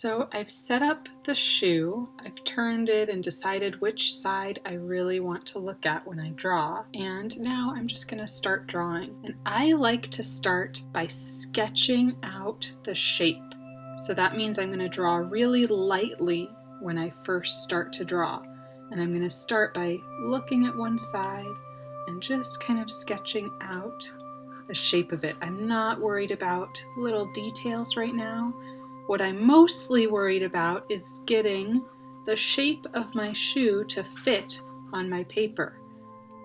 So I've set up the shoe, I've turned it and decided which side I really want to look at when I draw, and now I'm just going to start drawing. And I like to start by sketching out the shape. So that means I'm going to draw really lightly when I first start to draw. And I'm going to start by looking at one side and just kind of sketching out the shape of it. I'm not worried about little details right now. What I'm mostly worried about is getting the shape of my shoe to fit on my paper.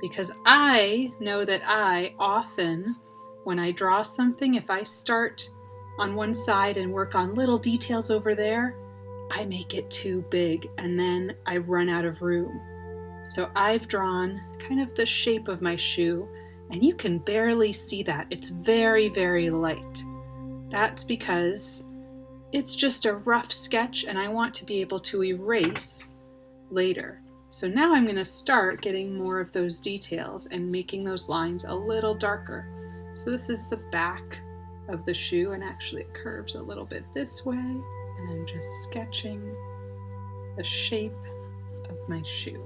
Because I know that I often, when I draw something, if I start on one side and work on little details over there, I make it too big and then I run out of room. So I've drawn kind of the shape of my shoe, and you can barely see that. It's very, very light. That's because it's just a rough sketch and I want to be able to erase later. So now I'm going to start getting more of those details and making those lines a little darker. So this is the back of the shoe, and actually it curves a little bit this way, and I'm just sketching the shape of my shoe.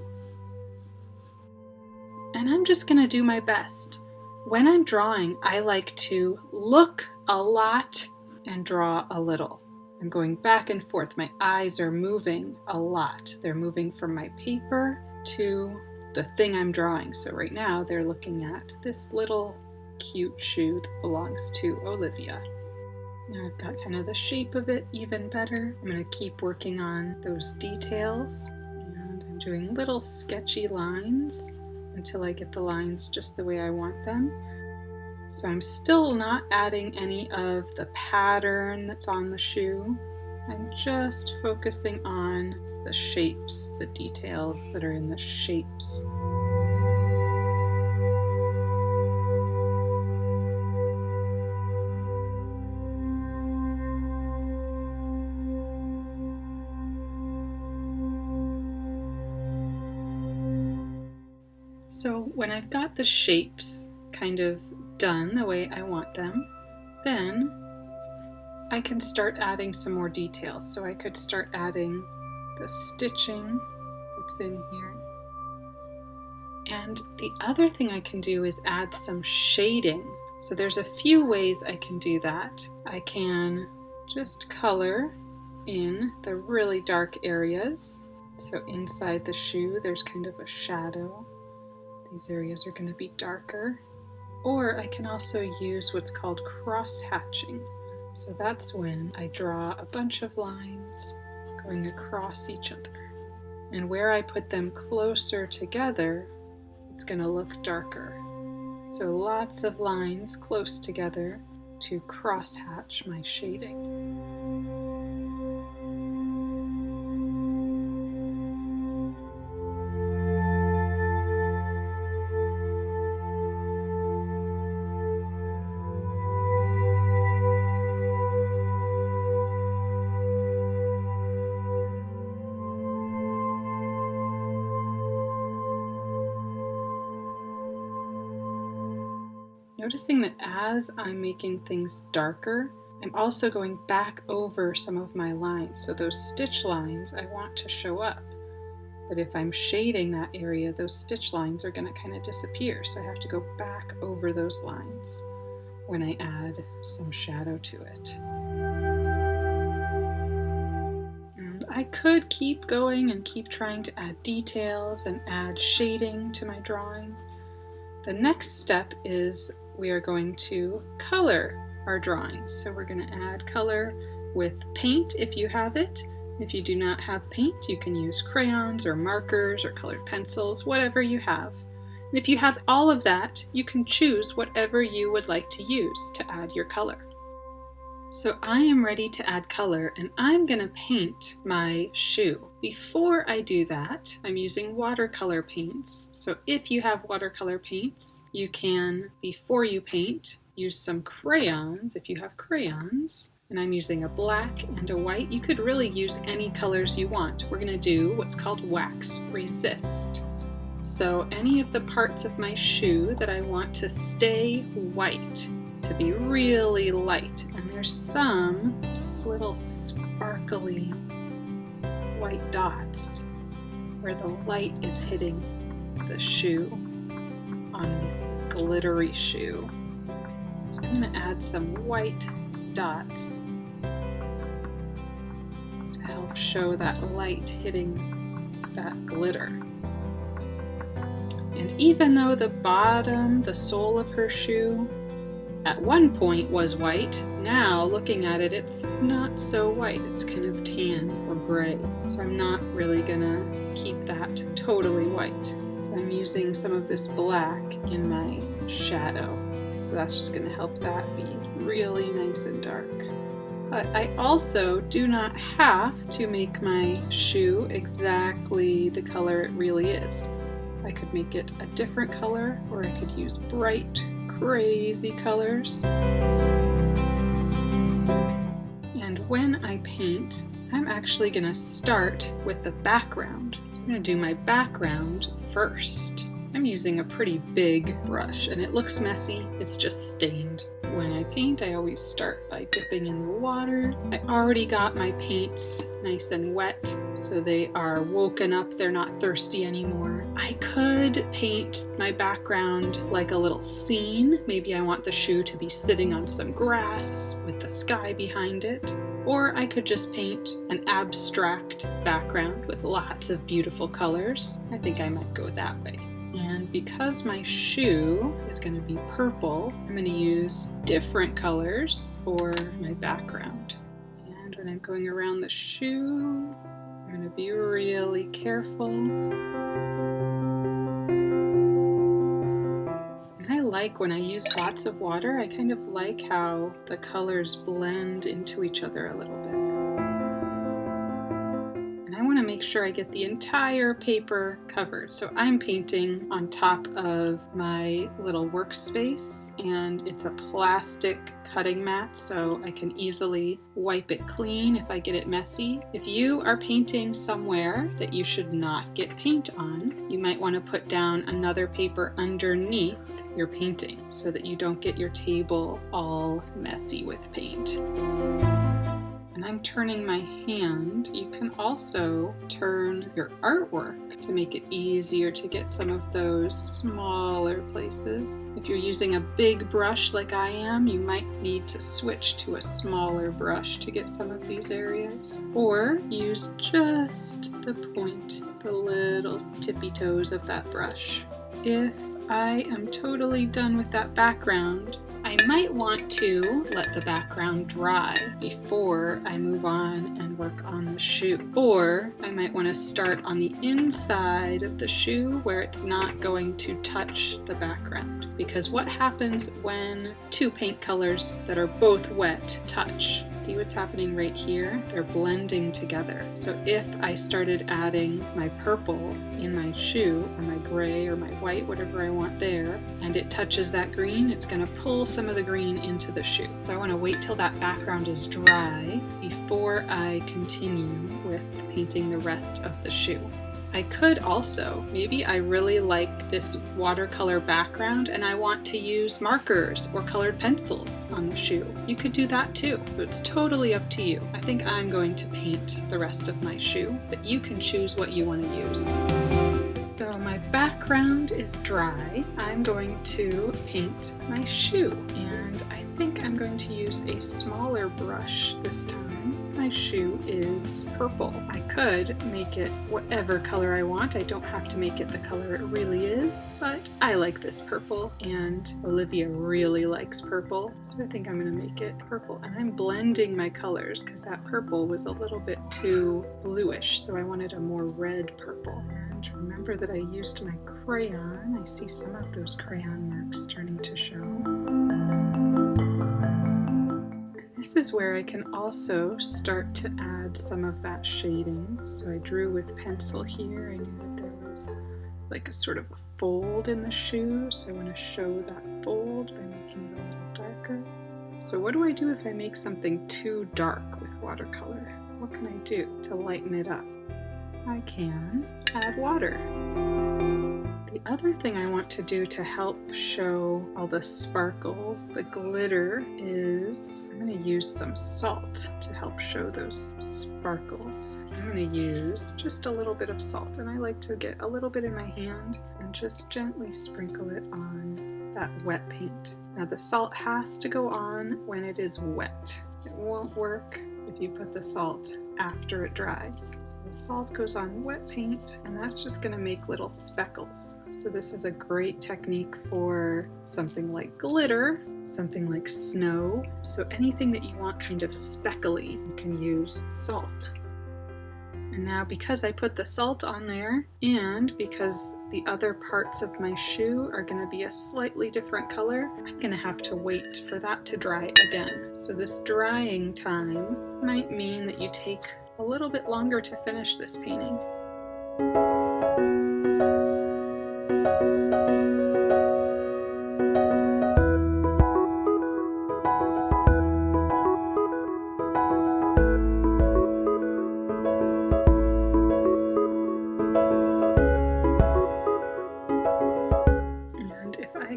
And I'm just going to do my best. When I'm drawing, I like to look a lot and draw a little. I'm going back and forth. My eyes are moving a lot. They're moving from my paper to the thing I'm drawing. So right now they're looking at this little cute shoe that belongs to Olivia. Now I've got kind of the shape of it even better. I'm going to keep working on those details, and I'm doing little sketchy lines until I get the lines just the way I want them. So I'm still not adding any of the pattern that's on the shoe. I'm just focusing on the shapes, the details that are in the shapes. So when I've got the shapes kind of done the way I want them, then I can start adding some more details. So I could start adding the stitching that's in here. And the other thing I can do is add some shading. So there's a few ways I can do that. I can just color in the really dark areas. So inside the shoe, there's kind of a shadow. These areas are going to be darker. Or I can also use what's called cross-hatching. So that's when I draw a bunch of lines going across each other. And where I put them closer together, it's going to look darker. So lots of lines close together to cross-hatch my shading. Noticing that as I'm making things darker, I'm also going back over some of my lines. So those stitch lines I want to show up. But if I'm shading that area, those stitch lines are going to kind of disappear. So I have to go back over those lines when I add some shadow to it. And I could keep going and keep trying to add details and add shading to my drawing. The next step is we are going to color our drawings. So we're going to add color with paint if you have it. If you do not have paint, you can use crayons or markers or colored pencils, whatever you have. And if you have all of that, you can choose whatever you would like to use to add your color. So I am ready to add color, and I'm going to paint my shoe. Before I do that, I'm using watercolor paints. So if you have watercolor paints, you can, before you paint, use some crayons if you have crayons. And I'm using a black and a white. You could really use any colors you want. We're going to do what's called wax resist. So any of the parts of my shoe that I want to stay white, to be really light, and there's some little sparkly white dots where the light is hitting the shoe on this glittery shoe. So I'm going to add some white dots to help show that light hitting that glitter. And even though the bottom, the sole of her shoe, at one point was white, now looking at it, it's not so white. It's kind of tan or gray. So I'm not really gonna keep that totally white. So I'm using some of this black in my shadow. So that's just gonna help that be really nice and dark. But I also do not have to make my shoe exactly the color it really is. I could make it a different color, or I could use bright, crazy colors. And when I paint, I'm actually going to start with the background. So I'm going to do my background first. I'm using a pretty big brush and it looks messy. It's just stained. When I paint, I always start by dipping in the water. I already got my paints nice and wet, so they are woken up. They're not thirsty anymore. I could paint my background like a little scene. Maybe I want the shoe to be sitting on some grass with the sky behind it. Or I could just paint an abstract background with lots of beautiful colors. I think I might go that way. And because my shoe is going to be purple, I'm going to use different colors for my background. And when I'm going around the shoe, I'm going to be really careful. And I like when I use lots of water, I kind of like how the colors blend into each other a little bit. I want to make sure I get the entire paper covered. So I'm painting on top of my little workspace, and it's a plastic cutting mat, so I can easily wipe it clean if I get it messy. If you are painting somewhere that you should not get paint on, you might want to put down another paper underneath your painting so that you don't get your table all messy with paint. And I'm turning my hand. You can also turn your artwork to make it easier to get some of those smaller places. If you're using a big brush like I am, you might need to switch to a smaller brush to get some of these areas. Or use just the point, the little tippy toes of that brush. If I am totally done with that background, I might want to let the background dry before I move on and work on the shoe. Or I might want to start on the inside of the shoe where it's not going to touch the background. Because what happens when two paint colors that are both wet touch? See what's happening right here? They're blending together. So if I started adding my purple in my shoe, or my gray or my white, whatever I want there, and it touches that green, it's going to pull some of the green into the shoe. So I want to wait till that background is dry before I continue with painting the rest of the shoe. I could also, maybe I really like this watercolor background and I want to use markers or colored pencils on the shoe. You could do that too, so it's totally up to you. I think I'm going to paint the rest of my shoe, but you can choose what you want to use. So my background is dry. I'm going to paint my shoe, and I think I'm going to use a smaller brush this time. My shoe is purple. I could make it whatever color I want. I don't have to make it the color it really is, but I like this purple, and Olivia really likes purple, so I think I'm going to make it purple. And I'm blending my colors because that purple was a little bit too bluish, so I wanted a more red purple. And remember that I used my crayon. I see some of those crayon marks starting to show. This is where I can also start to add some of that shading. So I drew with pencil here. I knew that there was like a sort of a fold in the shoe, so I want to show that fold by making it a little darker. So what do I do if I make something too dark with watercolor? What can I do to lighten it up? I can add water. The other thing I want to do to help show all the sparkles, the glitter, is I'm going to use some salt to help show those sparkles. I'm going to use just a little bit of salt, and I like to get a little bit in my hand and just gently sprinkle it on that wet paint. Now the salt has to go on when it is wet. It won't work if you put the salt after it dries. So the salt goes on wet paint, and that's just going to make little speckles. So this is a great technique for something like glitter, something like snow. So anything that you want kind of speckly, you can use salt. And now because I put the salt on there, and because the other parts of my shoe are going to be a slightly different color, I'm going to have to wait for that to dry again. So this drying time might mean that you take a little bit longer to finish this painting.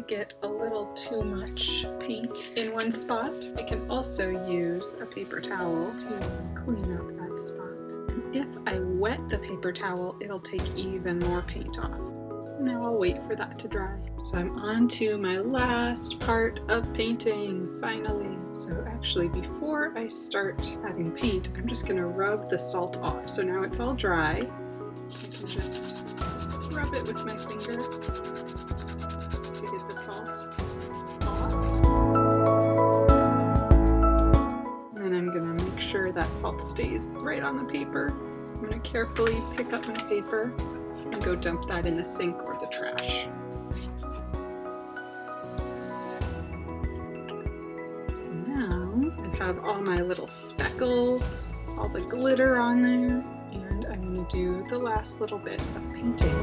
Get a little too much paint in one spot, I can also use a paper towel to clean up that spot. And if I wet the paper towel, it'll take even more paint off. So now I'll wait for that to dry. So I'm on to my last part of painting, finally. So actually, before I start adding paint, I'm just gonna rub the salt off. So now it's all dry. I can just rub it with my finger to get the salt off. And then I'm gonna make sure that salt stays right on the paper. I'm gonna carefully pick up my paper and go dump that in the sink or the trash. So now I have all my little speckles, all the glitter on there, and I'm gonna do the last little bit of painting.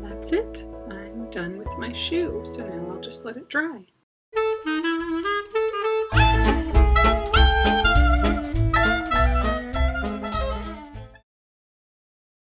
That's it. I'm done with my shoe, so now I'll just let it dry.